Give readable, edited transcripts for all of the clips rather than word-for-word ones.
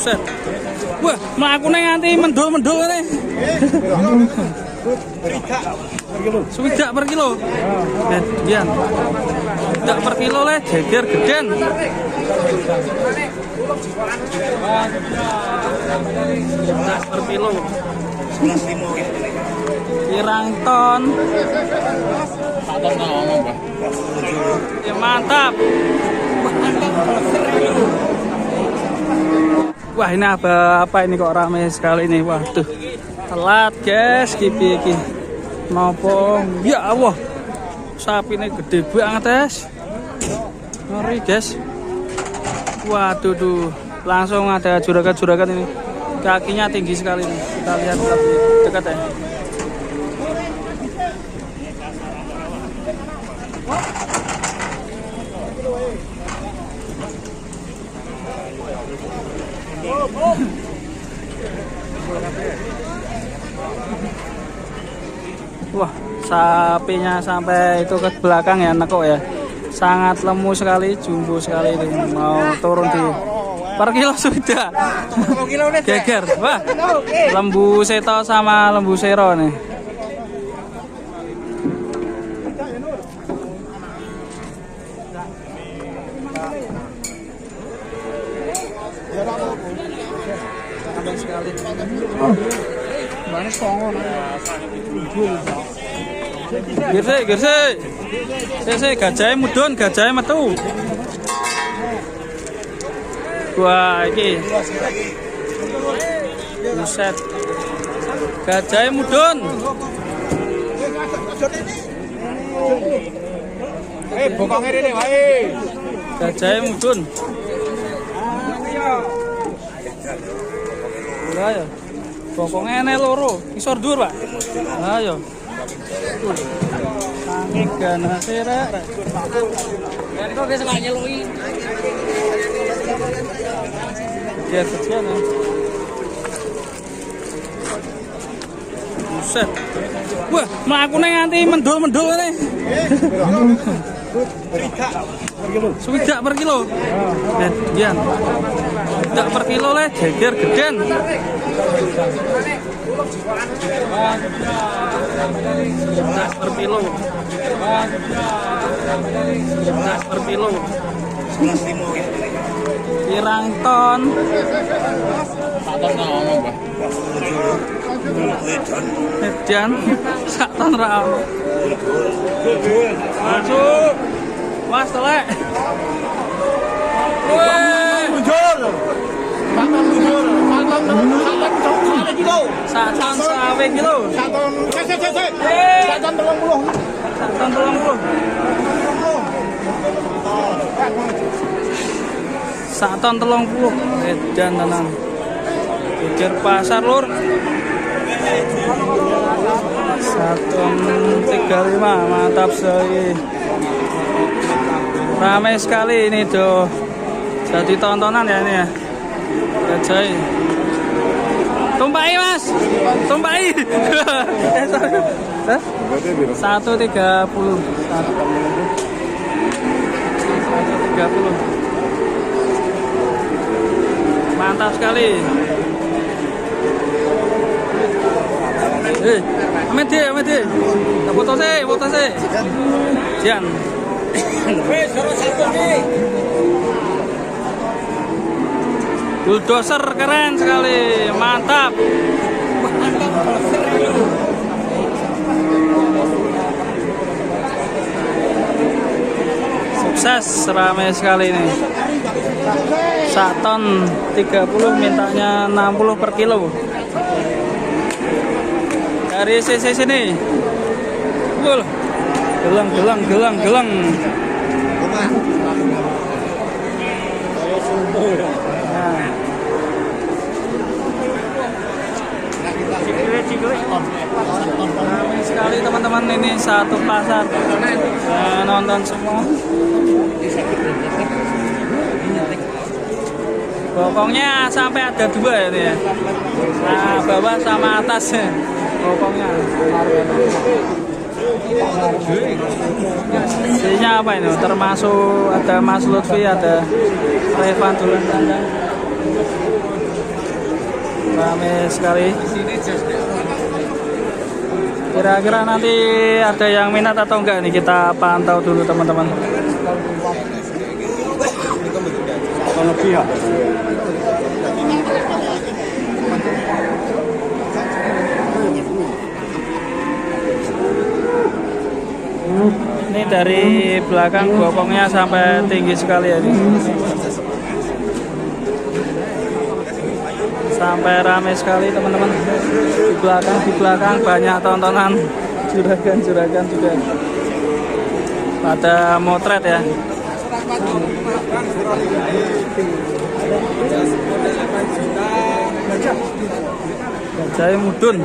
Buset. Wah, mlakune nganti mendul-mendul ngene. Swidak per kilo. Gedian. Swidak per kilo le, jeger geden. Swidak per kilo. Pirang ton. Ya mantap. Wah, ini apa ini kok ramai sekali nih. Waduh. Telat, guys. Iki. Nopo? Ya Allah. Sapi ini gede banget, guys. Ngeri, guys. Waduh tuh. Langsung ada juragan-juragan ini. Kakinya tinggi sekali nih. Kita lihat lebih dekat ya. Wah, sapinya sampai itu ke belakang ya, nekok ya. Sangat lemu sekali, jumbo sekali ini. Mau turun di per kilo sudah. Geger. Wah, lembu seto sama lembu sero nih. Sekali. Banyak kongon. Gerse, gajahnya mudun, gajahnya metu. Wah, ini. Buset. Gajahnya mudun. Bokongnya ini, wae. Gajahnya mudun. Ayo. Bokongnya ini loro, isor dur, Pak. Ayo. Sangik gana sirek. Kok guys enggak nyelui. Dia kecian ya. Buset. Wah, mlakune nganti mendul-mendul ngene. Swidak per kilo. Gedian. Swidak per kilo le, jeger geden. Swidak per kilo. Swidak per kilo. Pirang ton. Edan sak ton ra. Masuk. Mas telek. Weh, muncul. Saton muncul. Saton kilo. Saton 20 kilo. Saton Saton 30. Saton 30. Saton 30. Edan tenan. Kejar pasar lur. Saton 35, mantap sekali. Ramai sekali ini tuh. Jadi tontonan ya ini ya. Gajah. Tumpai Mas. Tumpai. 130. Mantap sekali. Ameti. Foto sih. Jan. Bulldozer keren sekali, mantap. Sukses, ramai sekali ini. Saton 30 mintanya 60 per kilo. Dari sisi sini. Gelang. Ramai sekali teman-teman, ini satu pasar. Nonton semua. Bokongnya sampai ada 2 ini ya. Nah, bawah sama atas ya. Bokongnya. Isinya apa ini? Termasuk ada Mas Lutfi, ada Revan Dulan Tandang. Rame sekali. Kira-kira nanti ada yang minat atau enggak nih, kita pantau dulu teman-teman. Ini dari belakang bokongnya sampai tinggi sekali ya ini. Sampai ramai sekali teman-teman. Di belakang banyak tontonan juragan-juragan juga. Pada motret ya. Gajah mudun.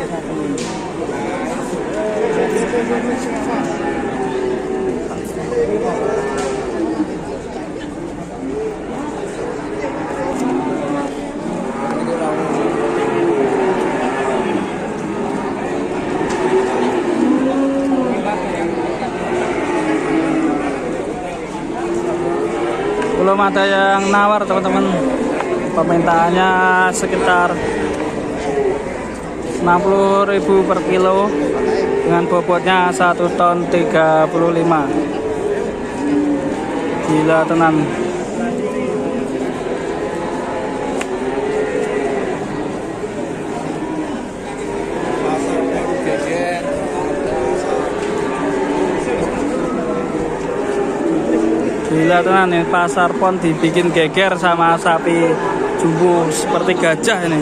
Belum ada yang nawar teman-teman. Permintaannya sekitar 60.000 per kilo dengan bobotnya 1 ton 35. Gila tenan. Gila tenan nih, pasar pon dibikin geger sama sapi jumbo seperti gajah ini.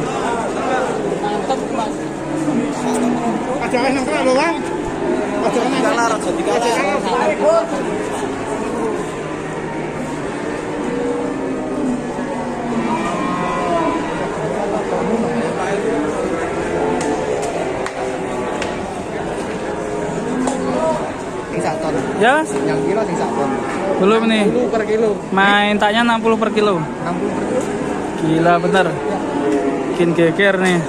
Ya, yang kilo sing sak ton. belum nih. 60 per kilo. Main taknya 60 per kilo. 60 per kilo. Gila bener. Bikin geger nih.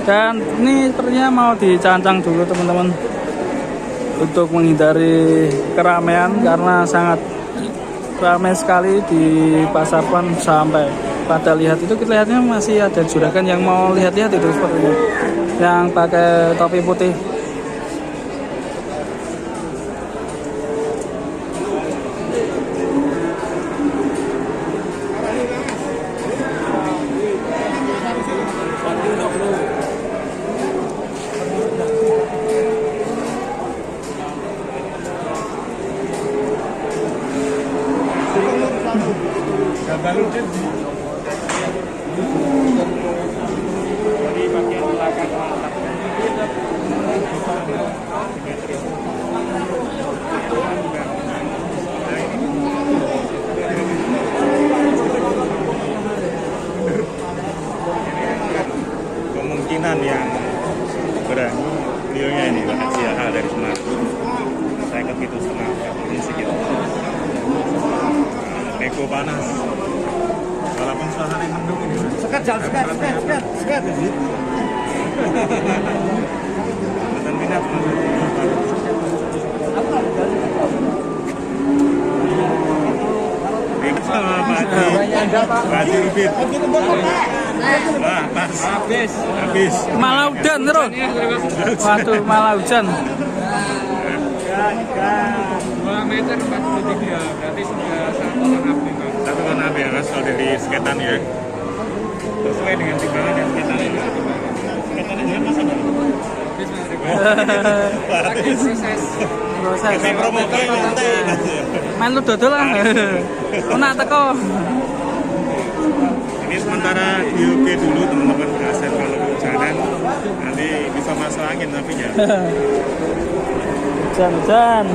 Dan ini sepertinya mau dicancang dulu teman-teman. Untuk menghindari keramaian karena sangat ramai sekali di pasar pon. Sampai pada lihat itu, kita lihatnya masih ada juragan yang mau lihat-lihat itu sepertinya. Yang pakai topi putih. Kemungkinan yang berani beliaunya ini Pak Haji Aha dari Semarang. Saya ke Pitu Setengah, ini segitu. Nego panas. Walaupun suasana mendung ini. Sekat. Betul minat. Sama Pak Haji. Pak Haji Rubit. Wah, pas. Habis. Malah hujan terus. Waduh, malah hujan. 2 meter 43, berarti sudah 1 ton api, Pak. 1 ton api ya Mas, kalau dari seketan ya. Sesuai dengan timbangan yang seketan ini. Seketannya jangan masih baru. Lagi proses. Kita promo ke nanti. Main lu dodol lah. Nak teko. Ini sementara di dulu teman-teman, aset kalau hujanan nanti bisa masuk angin napinya. Hujan.